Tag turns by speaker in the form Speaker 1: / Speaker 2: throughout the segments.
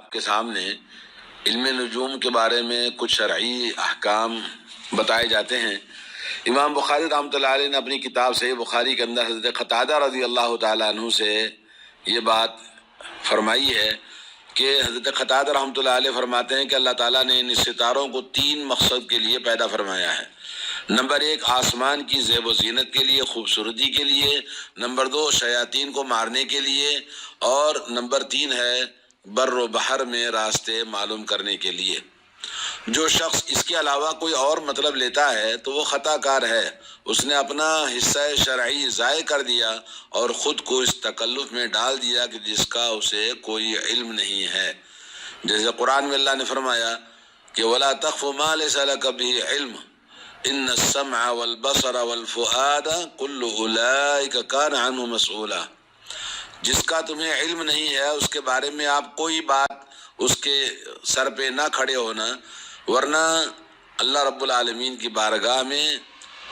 Speaker 1: آپ کے سامنے علم نجوم کے بارے میں کچھ شرعی احکام بتائے جاتے ہیں۔ امام بخاری رحمۃ اللہ علیہ نے اپنی کتاب صحیح بخاری کے اندر حضرت قتادہ رضی اللہ تعالیٰ عنہ سے یہ بات فرمائی ہے کہ حضرت قتادہ رحمۃ اللہ علیہ فرماتے ہیں کہ اللہ تعالیٰ نے ان ستاروں کو 3 مقصد کے لیے پیدا فرمایا ہے۔ نمبر 1 آسمان کی زیب و زینت کے لیے، خوبصورتی کے لیے، نمبر 2 شیاطین کو مارنے کے لیے، اور نمبر 3 ہے بر و بحر میں راستے معلوم کرنے کے لیے۔ جو شخص اس کے علاوہ کوئی اور مطلب لیتا ہے تو وہ خطا کار ہے، اس نے اپنا حصہ شرعی ضائع کر دیا اور خود کو اس تکلف میں ڈال دیا کہ جس کا اسے کوئی علم نہیں ہے۔ جیسے قرآن میں اللہ نے فرمایا کہ وَلَا تَخْفُ مَا لَيْسَ لَكَ بِهِ عِلْمٌ إِنَّ السَّمْعَ وَالْبَصَرَ وَالْفُؤَادَ كُلُّ أُولَئِكَ كَانَ عَنْهُ مسؤولا۔ جس کا تمہیں علم نہیں ہے اس کے بارے میں آپ کوئی بات اس کے سر پہ نہ کھڑے ہونا، ورنہ اللہ رب العالمین کی بارگاہ میں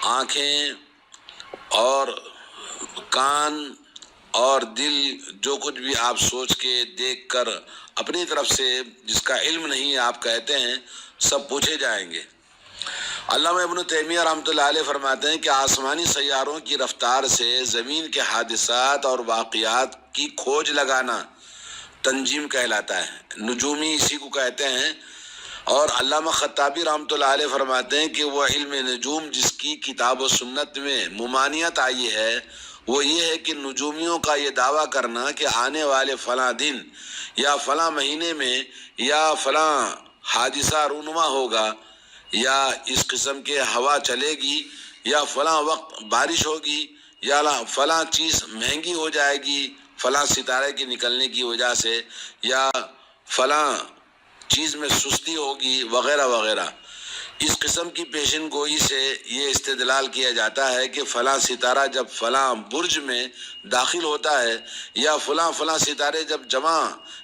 Speaker 1: آنکھیں اور کان اور دل جو کچھ بھی آپ سوچ کے دیکھ کر اپنی طرف سے جس کا علم نہیں آپ کہتے ہیں، سب پوچھے جائیں گے۔ علامہ ابن تیمیہ رحمۃ اللہ علیہ فرماتے ہیں کہ آسمانی سیاروں کی رفتار سے زمین کے حادثات اور واقعات کی کھوج لگانا تنجیم کہلاتا ہے، نجومی اسی کو کہتے ہیں۔ اور علامہ خطابی رحمۃ اللہ علیہ فرماتے ہیں کہ وہ علم نجوم جس کی کتاب و سنت میں ممانعت آئی ہے وہ یہ ہے کہ نجومیوں کا یہ دعویٰ کرنا کہ آنے والے فلاں دن یا فلاں مہینے میں یا فلاں حادثہ رونما ہوگا، یا اس قسم کے ہوا چلے گی، یا فلاں وقت بارش ہوگی، یا فلاں چیز مہنگی ہو جائے گی فلاں ستارے کے نکلنے کی وجہ سے، یا فلاں چیز میں سستی ہوگی وغیرہ وغیرہ۔ اس قسم کی پیشن گوئی سے یہ استدلال کیا جاتا ہے کہ فلاں ستارہ جب فلاں برج میں داخل ہوتا ہے، یا فلاں ستارے جب جمع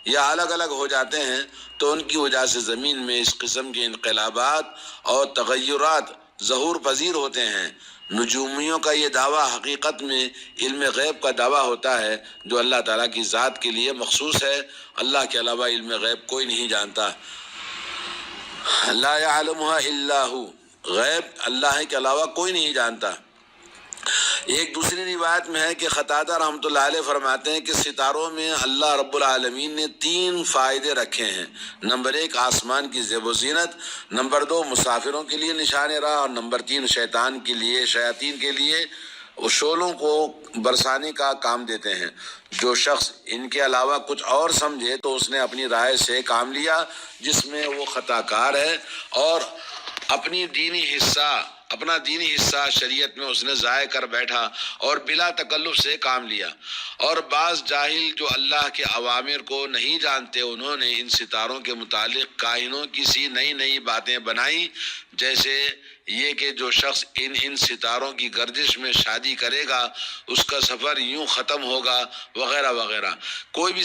Speaker 1: یا الگ الگ ہو جاتے ہیں تو ان کی وجہ سے زمین میں اس قسم کے انقلابات اور تغیرات ظہور پذیر ہوتے ہیں۔ نجومیوں کا یہ دعویٰ حقیقت میں علم غیب کا دعویٰ ہوتا ہے جو اللہ تعالیٰ کی ذات کے لیے مخصوص ہے۔ اللہ کے علاوہ علم غیب کوئی نہیں جانتا۔ لا يعلمها الا هو، غیب اللہ کے علاوہ کوئی نہیں جانتا۔ ایک دوسری روایت میں ہے کہ قتادہ رحمۃ اللہ علیہ فرماتے ہیں کہ ستاروں میں اللہ رب العالمین نے 3 فائدے رکھے ہیں۔ نمبر 1 آسمان کی زیب و زینت، نمبر 2 مسافروں کے لیے نشان راہ، اور نمبر 3 شیاطین کے لیے شعلوں کو برسانے کا کام دیتے ہیں۔ جو شخص ان کے علاوہ کچھ اور سمجھے تو اس نے اپنی رائے سے کام لیا جس میں وہ خطا کار ہے، اور اپنا دینی حصہ شریعت میں اس نے ضائع کر بیٹھا اور بلا تکلف سے کام لیا۔ اور بعض جاہل جو اللہ کے اوامر کو نہیں جانتے انہوں نے ان ستاروں کے متعلق کاہنوں کی سی نئی باتیں بنائی، جیسے یہ کہ جو شخص ان ستاروں کی گردش میں شادی کرے گا اس کا سفر یوں ختم ہوگا وغیرہ وغیرہ۔ کوئی بھی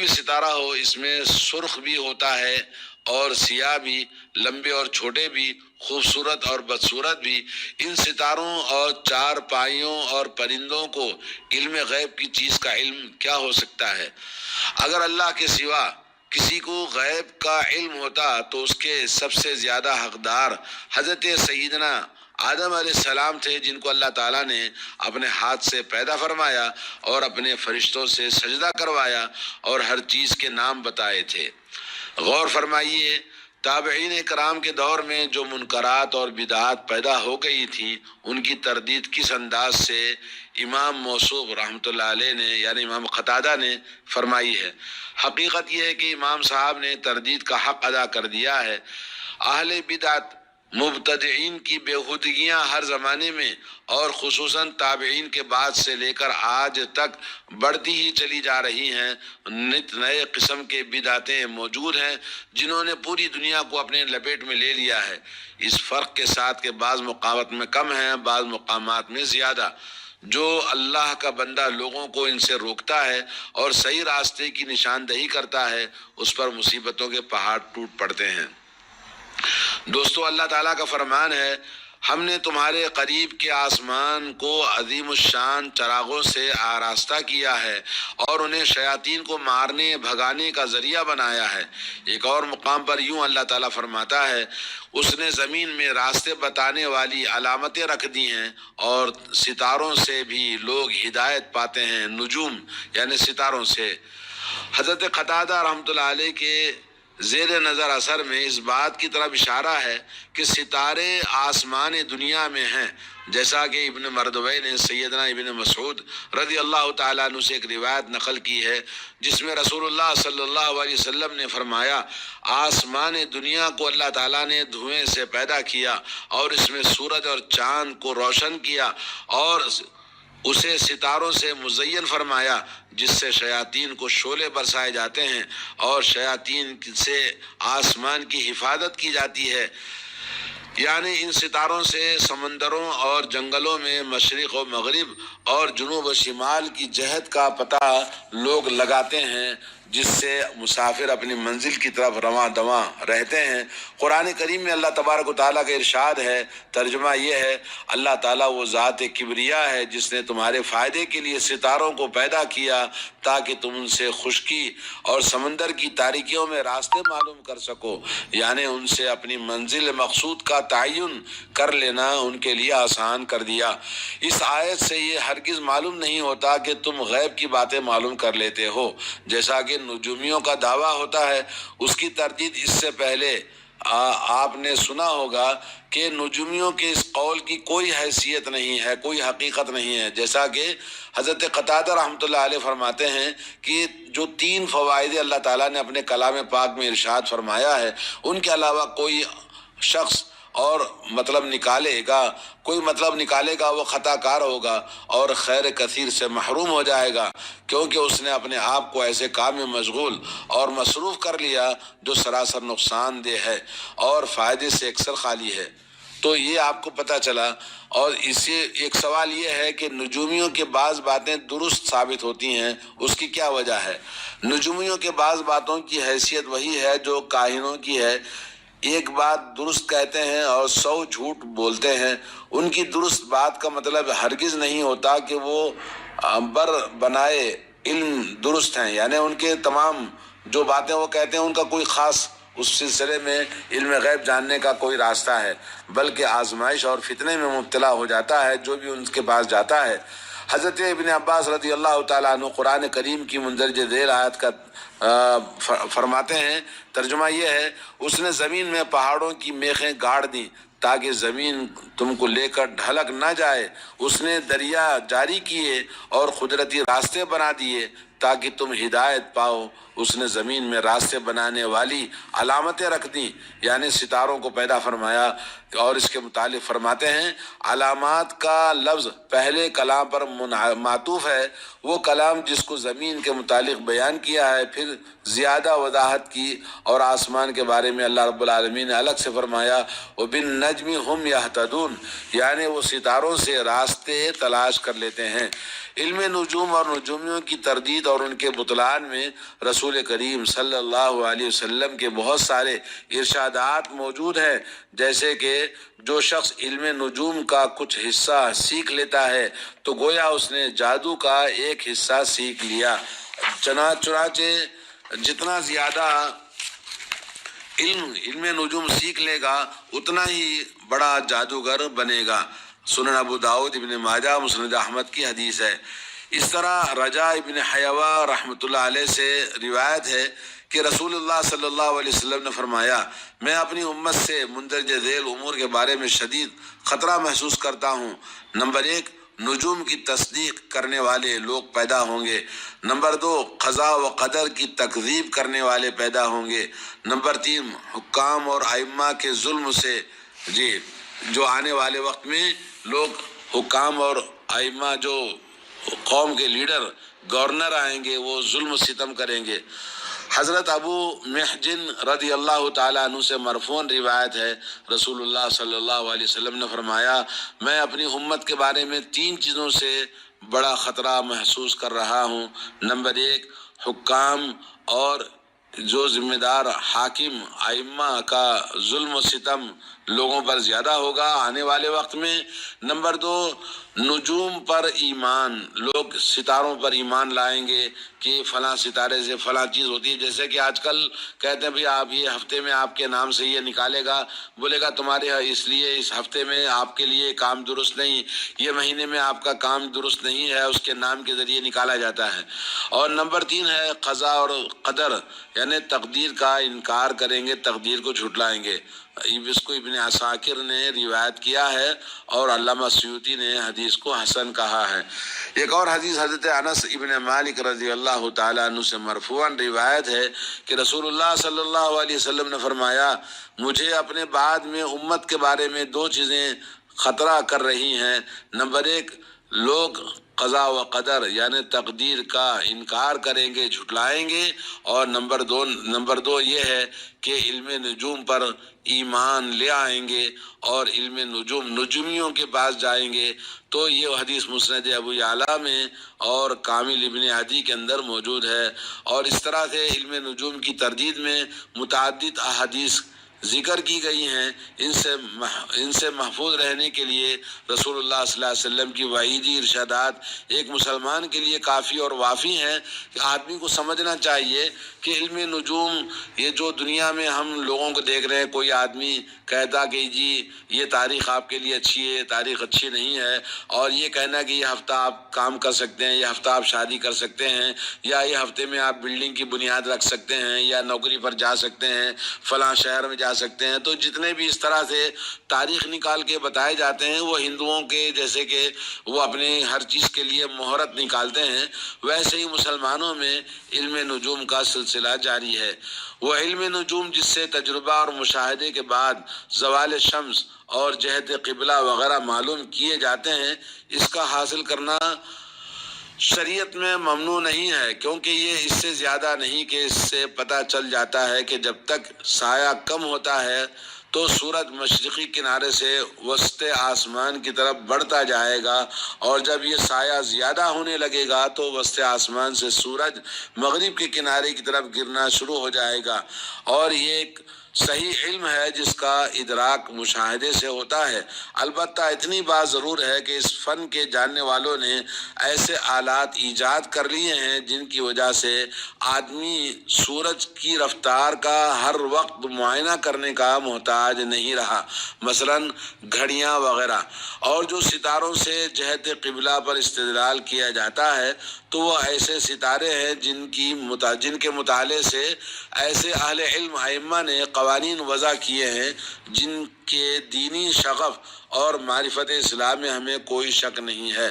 Speaker 1: ستارہ ہو، اس میں سرخ بھی ہوتا ہے اور سیاہ بھی، لمبے اور چھوٹے بھی، خوبصورت اور بدصورت بھی۔ ان ستاروں اور 4 پائیوں اور پرندوں کو علم غیب کی چیز کا علم کیا ہو سکتا ہے؟ اگر اللہ کے سوا کسی کو غیب کا علم ہوتا تو اس کے سب سے زیادہ حقدار حضرت سیدنا آدم علیہ السلام تھے، جن کو اللہ تعالیٰ نے اپنے ہاتھ سے پیدا فرمایا اور اپنے فرشتوں سے سجدہ کروایا اور ہر چیز کے نام بتائے تھے۔ غور فرمائیے، تابعین کرام کے دور میں جو منکرات اور بدعات پیدا ہو گئی تھی ان کی تردید کس انداز سے امام موصوف رحمۃ اللہ علیہ نے یعنی امام قتادہ نے فرمائی ہے۔ حقیقت یہ ہے کہ امام صاحب نے تردید کا حق ادا کر دیا ہے۔ اہل بدعت مبتدعین کی بےہودگیاں ہر زمانے میں اور خصوصاً تابعین کے بعد سے لے کر آج تک بڑھتی ہی چلی جا رہی ہیں۔ نت نئے قسم کے بدعتیں موجود ہیں جنہوں نے پوری دنیا کو اپنے لپیٹ میں لے لیا ہے، اس فرق کے ساتھ کہ بعض مقامات میں کم ہیں، بعض مقامات میں زیادہ۔ جو اللہ کا بندہ لوگوں کو ان سے روکتا ہے اور صحیح راستے کی نشاندہی کرتا ہے اس پر مصیبتوں کے پہاڑ ٹوٹ پڑتے ہیں۔ دوستو، اللہ تعالیٰ کا فرمان ہے ہم نے تمہارے قریب کے آسمان کو عظیم الشان چراغوں سے آراستہ کیا ہے اور انہیں شیاطین کو مارنے بھگانے کا ذریعہ بنایا ہے۔ ایک اور مقام پر یوں اللہ تعالیٰ فرماتا ہے، اس نے زمین میں راستے بتانے والی علامتیں رکھ دی ہیں اور ستاروں سے بھی لوگ ہدایت پاتے ہیں، نجوم یعنی ستاروں سے۔ حضرت قتادہ رحمۃ اللہ علیہ کے زیر نظر اثر میں اس بات کی طرف اشارہ ہے کہ ستارے آسمان دنیا میں ہیں، جیسا کہ ابن مردوی نے سیدنا ابن مسعود رضی اللہ تعالیٰ عنہ سے ایک روایت نقل کی ہے، جس میں رسول اللہ صلی اللہ علیہ وسلم نے فرمایا، آسمان دنیا کو اللہ تعالیٰ نے دھوئیں سے پیدا کیا اور اس میں سورج اور چاند کو روشن کیا اور اسے ستاروں سے مزین فرمایا، جس سے شیاطین کو شعلے برسائے جاتے ہیں اور شیاطین سے آسمان کی حفاظت کی جاتی ہے۔ یعنی ان ستاروں سے سمندروں اور جنگلوں میں مشرق و مغرب اور جنوب و شمال کی جہت کا پتہ لوگ لگاتے ہیں، جس سے مسافر اپنی منزل کی طرف رواں دواں رہتے ہیں۔ قرآن کریم میں اللہ تبارک و تعالیٰ کا ارشاد ہے، ترجمہ یہ ہے، اللہ تعالیٰ وہ ذات کبریا ہے جس نے تمہارے فائدے کے لیے ستاروں کو پیدا کیا تاکہ تم ان سے خشکی اور سمندر کی تاریکیوں میں راستے معلوم کر سکو، یعنی ان سے اپنی منزل مقصود کا تعین کر لینا ان کے لیے آسان کر دیا۔ اس آیت سے یہ ہرگز معلوم نہیں ہوتا کہ تم غیب کی باتیں معلوم کر لیتے ہو، جیسا کہ نجومیوں کا دعویٰ ہوتا ہے۔ اس کی تردید اس سے پہلے آپ نے سنا ہوگا کہ نجومیوں کے اس قول کی کوئی حیثیت نہیں ہے، کوئی حقیقت نہیں ہے، جیسا کہ حضرت قتادہ رحمۃ اللہ علیہ فرماتے ہیں کہ جو 3 فوائد اللہ تعالیٰ نے اپنے کلام پاک میں ارشاد فرمایا ہے، ان کے علاوہ کوئی شخص اور مطلب نکالے گا وہ خطا کار ہوگا اور خیر کثیر سے محروم ہو جائے گا، کیونکہ اس نے اپنے آپ کو ایسے کام میں مشغول اور مصروف کر لیا جو سراسر نقصان دہ ہے اور فائدے سے اکثر خالی ہے۔ تو یہ آپ کو پتہ چلا۔ اور اسے ایک سوال یہ ہے کہ نجومیوں کے بعض باتیں درست ثابت ہوتی ہیں، اس کی کیا وجہ ہے؟ نجومیوں کے بعض باتوں کی حیثیت وہی ہے جو کاہنوں کی ہے، ایک بات درست کہتے ہیں اور 100 جھوٹ بولتے ہیں۔ ان کی درست بات کا مطلب ہرگز نہیں ہوتا کہ وہ بر بنائے علم درست ہیں، یعنی ان کے تمام جو باتیں وہ کہتے ہیں ان کا کوئی خاص اس سلسلے میں علم غیب جاننے کا کوئی راستہ ہے، بلکہ آزمائش اور فتنے میں مبتلا ہو جاتا ہے جو بھی ان کے پاس جاتا ہے۔ حضرت ابن عباس رضی اللہ تعالیٰ عنہ قرآن کریم کی مندرجہ ذیل آیت کا فرماتے ہیں، ترجمہ یہ ہے، اس نے زمین میں پہاڑوں کی میخیں گاڑ دیں تاکہ زمین تم کو لے کر ڈھلک نہ جائے، اس نے دریا جاری کیے اور قدرتی راستے بنا دیے تاکہ تم ہدایت پاؤ، اس نے زمین میں راستے بنانے والی علامتیں رکھ دیں، یعنی ستاروں کو پیدا فرمایا۔ اور اس کے متعلق فرماتے ہیں، علامات کا لفظ پہلے کلام پر معطوف ہے، وہ کلام جس کو زمین کے متعلق بیان کیا ہے، پھر زیادہ وضاحت کی اور آسمان کے بارے میں اللہ رب العالمین نے الگ سے فرمایا، وَبِالنَّجْمِ هُمْ يَهْتَدُونَ، یعنی وہ ستاروں سے راستے تلاش کر لیتے ہیں۔ علم نجوم اور نجومیوں کی تردید اور ان کے بطلان میں رسول کریم صلی اللہ علیہ وسلم کے بہت سارے ارشادات موجود ہیں، جیسے کہ جو شخص علم نجوم کا کچھ حصہ سیکھ لیتا ہے تو گویا اس نے جادو کا ایک حصہ سیکھ لیا۔ چنانچہ جتنا زیادہ علم نجوم سیکھ لے گا اتنا ہی بڑا جادوگر بنے گا۔ سنن ابو داؤد، ابن ماجہ، مسند احمد کی حدیث ہے۔ اس طرح رجاء ابن حیوہ رحمۃ اللہ علیہ سے روایت ہے کہ رسول اللہ صلی اللہ علیہ وسلم نے فرمایا، میں اپنی امت سے مندرجہ ذیل امور کے بارے میں شدید خطرہ محسوس کرتا ہوں۔ نمبر 1، نجوم کی تصدیق کرنے والے لوگ پیدا ہوں گے۔ نمبر 2، قضاء و قدر کی تکذیب کرنے والے پیدا ہوں گے۔ نمبر 3، حکام اور ائمہ کے ظلم سے جو آنے والے وقت میں لوگ حکام اور ائمہ جو قوم کے لیڈر گورنر آئیں گے وہ ظلم و ستم کریں گے۔ حضرت ابو محجن رضی اللہ تعالیٰ عنہ سے مرفوعاً روایت ہے، رسول اللہ صلی اللہ علیہ وسلم نے فرمایا، میں اپنی امت کے بارے میں 3 چیزوں سے بڑا خطرہ محسوس کر رہا ہوں۔ نمبر 1، حکام اور جو ذمہ دار حاکم ائمہ کا ظلم و ستم لوگوں پر زیادہ ہوگا آنے والے وقت میں۔ نمبر 2، نجوم پر ایمان، لوگ ستاروں پر ایمان لائیں گے کہ فلاں ستارے سے فلاں چیز ہوتی ہے، جیسے کہ آج کل کہتے ہیں بھئی آپ یہ ہفتے میں آپ کے نام سے یہ نکالے گا، بولے گا تمہارے اس لیے اس ہفتے میں آپ کے لیے کام درست نہیں، یہ مہینے میں آپ کا کام درست نہیں ہے، اس کے نام کے ذریعے نکالا جاتا ہے۔ اور نمبر 3 ہے قضاء اور قدر، یعنی تقدیر کا انکار کریں گے، تقدیر کو جھٹلائیں گے۔ اس کو ابن عساکر نے روایت کیا ہے اور علامہ سیوطی نے حدیث کو حسن کہا ہے۔ ایک اور حدیث حضرت انس ابن مالک رضی اللہ تعالیٰ عنہ سے مرفوعاً روایت ہے کہ رسول اللہ صلی اللہ علیہ وسلم نے فرمایا، مجھے اپنے بعد میں امت کے بارے میں 2 چیزیں خطرہ کر رہی ہیں۔ نمبر 1، لوگ قضاء و قدر یعنی تقدیر کا انکار کریں گے، جھٹلائیں گے، اور نمبر دو یہ ہے کہ علم نجوم پر ایمان لے آئیں گے اور علم نجومیوں کے پاس جائیں گے۔ تو یہ حدیث مسند ابو یعلا میں اور کامل ابن عدی کے اندر موجود ہے، اور اس طرح سے علم نجوم کی تردید میں متعدد احادیث ذکر کی گئی ہیں۔ ان سے محفوظ رہنے کے لیے رسول اللہ صلی اللہ علیہ وسلم کی وعیدی ارشادات ایک مسلمان کے لیے کافی اور وافی ہیں کہ آدمی کو سمجھنا چاہیے کہ علم نجوم، یہ جو دنیا میں ہم لوگوں کو دیکھ رہے ہیں، کوئی آدمی کہتا کہ جی یہ تاریخ آپ کے لیے اچھی ہے، یہ تاریخ اچھی نہیں ہے، اور یہ کہنا کہ یہ ہفتہ آپ کام کر سکتے ہیں، یہ ہفتہ آپ شادی کر سکتے ہیں، یا یہ ہفتے میں آپ بلڈنگ کی بنیاد رکھ سکتے ہیں، یا نوکری پر جا سکتے ہیں، فلاں شہر میں جا سکتے ہیں۔ تو جتنے بھی اس طرح سے تاریخ نکال کے بتائے جاتے ہیں، وہ ہندوؤں کے جیسے کہ وہ اپنے ہر چیز کے لیے مہرت نکالتے ہیں، ویسے ہی مسلمانوں میں علم نجوم کا سلسلہ جاری ہے۔ وہ علم نجوم جس سے تجربہ اور مشاہدے کے بعد زوال شمس اور جہت قبلہ وغیرہ معلوم کیے جاتے ہیں، اس کا حاصل کرنا شریعت میں ممنوع نہیں ہے، کیونکہ یہ اس سے زیادہ نہیں کہ اس سے پتہ چل جاتا ہے کہ جب تک سایہ کم ہوتا ہے تو سورج مشرقی کنارے سے وسط آسمان کی طرف بڑھتا جائے گا، اور جب یہ سایہ زیادہ ہونے لگے گا تو وسط آسمان سے سورج مغرب کے کنارے کی طرف گرنا شروع ہو جائے گا۔ اور یہ ایک صحیح علم ہے جس کا ادراک مشاہدے سے ہوتا ہے۔ البتہ اتنی بات ضرور ہے کہ اس فن کے جاننے والوں نے ایسے آلات ایجاد کر لیے ہیں جن کی وجہ سے آدمی سورج کی رفتار کا ہر وقت معائنہ کرنے کا محتاج نہیں رہا، مثلا گھڑیاں وغیرہ۔ اور جو ستاروں سے جہت قبلہ پر استدلال کیا جاتا ہے تو وہ ایسے ستارے ہیں جن کے مطالعے سے ایسے اہل علم ائمہ نے قوانین وضع کیے ہیں جن کے دینی شغف اور معرفت اسلام میں ہمیں کوئی شک نہیں ہے،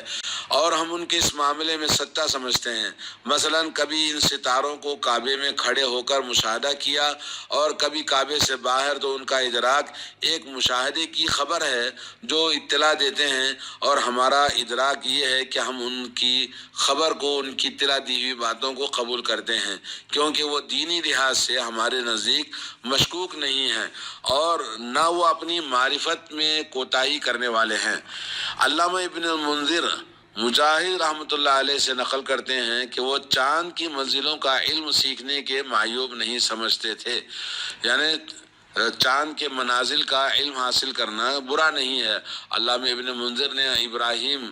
Speaker 1: اور ہم ان کے اس معاملے میں سچا سمجھتے ہیں۔ مثلا کبھی ان ستاروں کو کعبے میں کھڑے ہو کر مشاہدہ کیا، اور کبھی کعبے سے باہر، تو ان کا ادراک ایک مشاہدے کی خبر ہے جو اطلاع دیتے ہیں، اور ہمارا ادراک یہ ہے کہ ہم ان کی خبر کو، ان کی اطلاع دی ہوئی باتوں کو قبول کرتے ہیں، کیونکہ وہ دینی لحاظ سے ہمارے نزدیک مشکوک نہیں ہیں، اور نہ وہ اپنی معرفت میں کوتاہی کرنے والے ہیں۔ علامہ ابن المنذر مجاہد رحمۃ اللہ علیہ سے نقل کرتے ہیں کہ وہ چاند کی منزلوں کا علم سیکھنے کے معیوب نہیں سمجھتے تھے، یعنی چاند کے منازل کا علم حاصل کرنا برا نہیں ہے۔ علامہ ابن منذر نے ابراہیم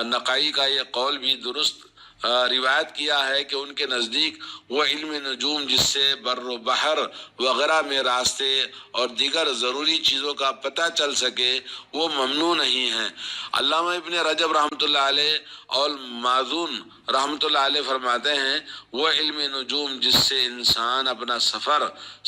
Speaker 1: نقائی کا یہ قول بھی درست روایت کیا ہے کہ ان کے نزدیک وہ علم نجوم جس سے بر و بحر وغیرہ میں راستے اور دیگر ضروری چیزوں کا پتہ چل سکے وہ ممنوع نہیں ہیں۔ علامہ ابن رجب رحمۃ اللہ علیہ اور مازون رحمۃ اللہ علیہ فرماتے ہیں، وہ علم نجوم جس سے انسان اپنا سفر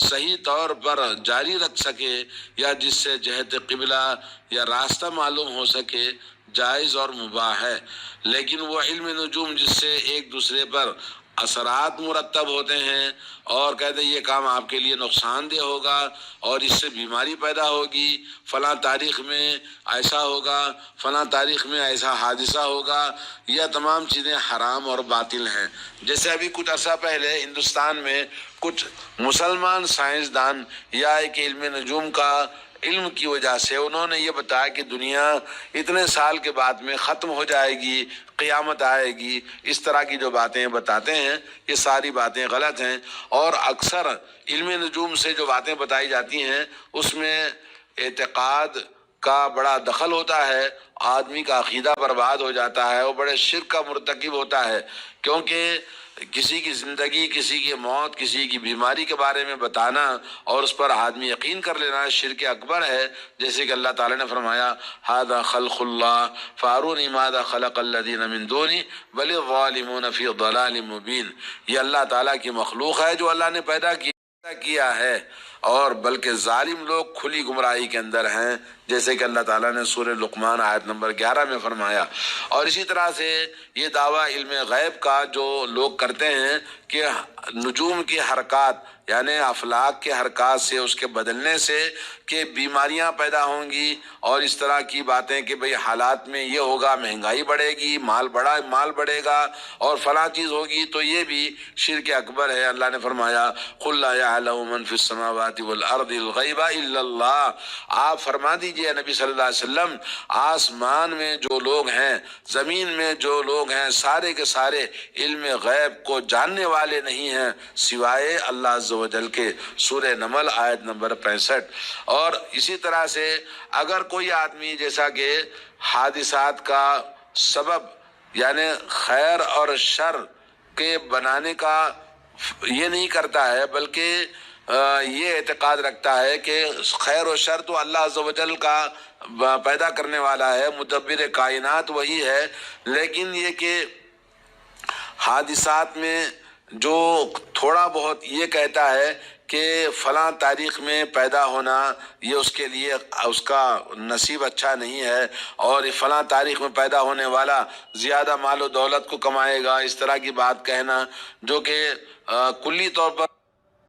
Speaker 1: صحیح طور پر جاری رکھ سکے یا جس سے جہت قبلہ یا راستہ معلوم ہو سکے، جائز اور مباح ہے، لیکن وہ علم نجوم جس سے ایک دوسرے پر اثرات مرتب ہوتے ہیں اور کہتے ہیں یہ کام آپ کے لیے نقصان دہ ہوگا اور اس سے بیماری پیدا ہوگی، فلاں تاریخ میں ایسا ہوگا، فلاں تاریخ میں ایسا حادثہ ہوگا، یہ تمام چیزیں حرام اور باطل ہیں۔ جیسے ابھی کچھ عرصہ پہلے ہندوستان میں کچھ مسلمان سائنسدان یا ایک علم نجوم کا علم کی وجہ سے انہوں نے یہ بتایا کہ دنیا اتنے سال کے بعد میں ختم ہو جائے گی، قیامت آئے گی، اس طرح کی جو باتیں بتاتے ہیں یہ ساری باتیں غلط ہیں۔ اور اکثر علم نجوم سے جو باتیں بتائی جاتی ہیں اس میں اعتقاد کا بڑا دخل ہوتا ہے، آدمی کا عقیدہ برباد ہو جاتا ہے، وہ بڑے شرک کا مرتکب ہوتا ہے، کیونکہ کسی کی زندگی، کسی کی موت، کسی کی بیماری کے بارے میں بتانا اور اس پر آدمی یقین کر لینا شرک اکبر ہے۔ جیسے کہ اللہ تعالیٰ نے فرمایا ھذا خلق اللہ فارونی ماذا خلق الذین من دونی بل الظالمون فی ضلال مبین، یہ اللہ تعالیٰ کی مخلوق ہے جو اللہ نے پیدا کیا ہے، اور بلکہ ظالم لوگ کھلی گمراہی کے اندر ہیں، جیسے کہ اللہ تعالیٰ نے سورہ لقمان آیت نمبر 11 میں فرمایا۔ اور اسی طرح سے یہ دعویٰ علم غیب کا جو لوگ کرتے ہیں کہ نجوم کی حرکات یعنی افلاک کے حرکات سے، اس کے بدلنے سے کہ بیماریاں پیدا ہوں گی اور اس طرح کی باتیں کہ بھئی حالات میں یہ ہوگا، مہنگائی بڑھے گی، مال بڑھے گا اور فلاں چیز ہوگی، تو یہ بھی شرک اکبر ہے۔ اللہ نے فرمایا قل لا يعلم من في السماوات والارض الغیب الا اللہ، آپ فرما دیجئے نبی صلی اللہ علیہ وسلم، آسمان میں جو لوگ ہیں، زمین میں جو لوگ ہیں، سارے کے سارے علم غیب کو جاننے والے نہیں ہیں سوائے اللہ عز و جل کے۔ سورہ نمل آیت نمبر 65۔ اور اسی طرح سے اگر کوئی آدمی جیسا کہ حادثات کا سبب یعنی خیر اور شر کے بنانے کا یہ نہیں کرتا ہے، بلکہ یہ اعتقاد رکھتا ہے کہ خیر و شر تو اللہ عز و جل کا پیدا کرنے والا ہے، مدبر کائنات وہی ہے، لیکن یہ کہ حادثات میں جو تھوڑا بہت یہ کہتا ہے کہ فلاں تاریخ میں پیدا ہونا یہ اس کے لیے اس کا نصیب اچھا نہیں ہے، اور فلاں تاریخ میں پیدا ہونے والا زیادہ مال و دولت کو کمائے گا، اس طرح کی بات کہنا جو کہ کلی طور پر